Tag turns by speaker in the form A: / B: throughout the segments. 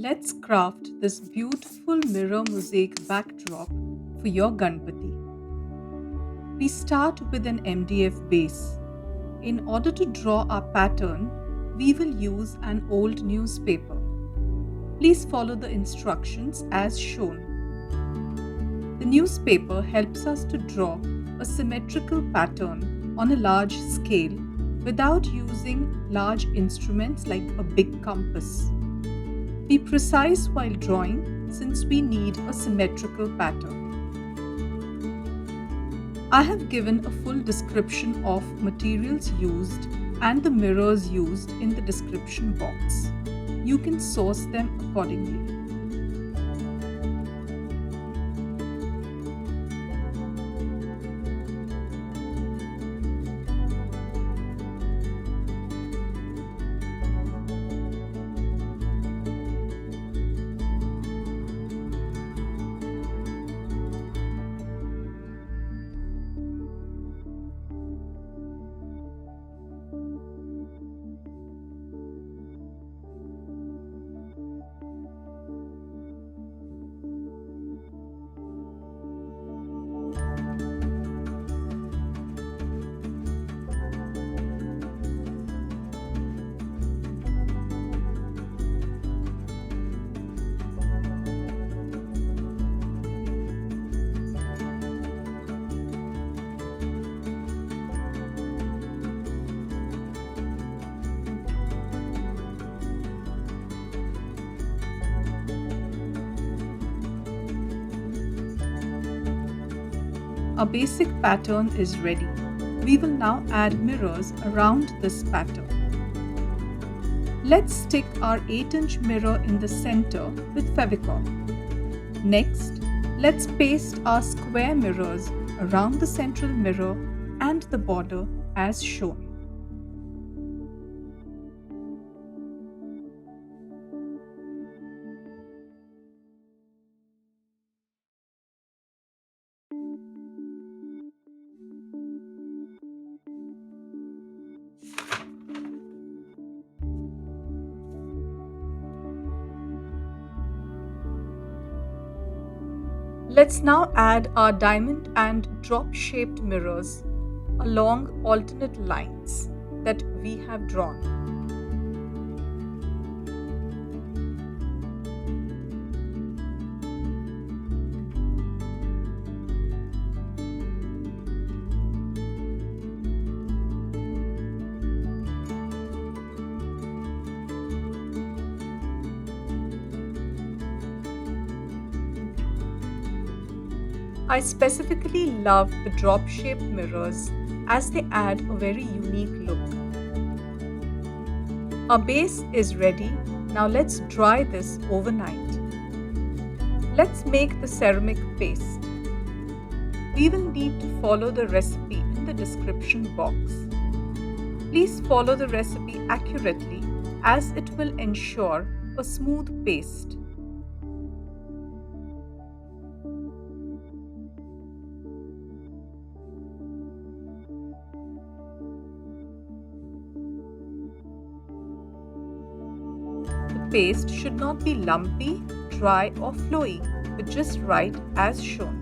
A: Let's craft this beautiful mirror mosaic backdrop for your Ganpati. We start with an MDF base. In order to draw our pattern, we will use an old newspaper. Please follow the instructions as shown. The newspaper helps us to draw a symmetrical pattern on a large scale without using large instruments like a big compass. Be precise while drawing since we need a symmetrical pattern. I have given a full description of materials used and the mirrors used in the description box. You can source them accordingly. Our basic pattern is ready. We will now add mirrors around this pattern. Let's stick our 8-inch mirror in the center with Fevicol. Next, let's paste our square mirrors around the central mirror and the border as shown. Let's now add our diamond and drop-shaped mirrors along alternate lines that we have drawn. I specifically love the drop-shaped mirrors as they add a very unique look. Our base is ready. Now let's dry this overnight. Let's make the ceramic paste. We will need to follow the recipe in the description box. Please follow the recipe accurately as it will ensure a smooth paste. The paste should not be lumpy, dry or flowy, but just right as shown.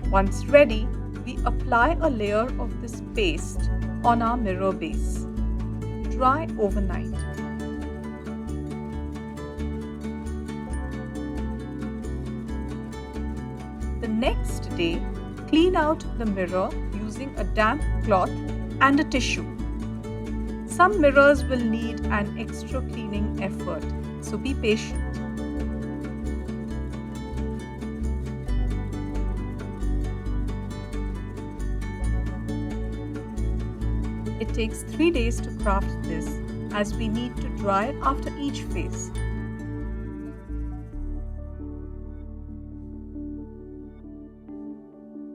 A: Once ready, we apply a layer of this paste on our mirror base. Dry overnight. The next day, clean out the mirror using a damp cloth and a tissue. Some mirrors will need an extra cleaning effort, so be patient. It takes 3 days to craft this as we need to dry it after each phase.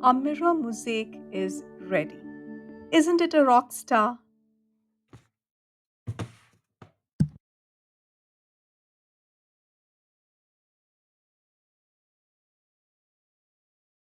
A: Our mirror mosaic is ready. Isn't it a rock star?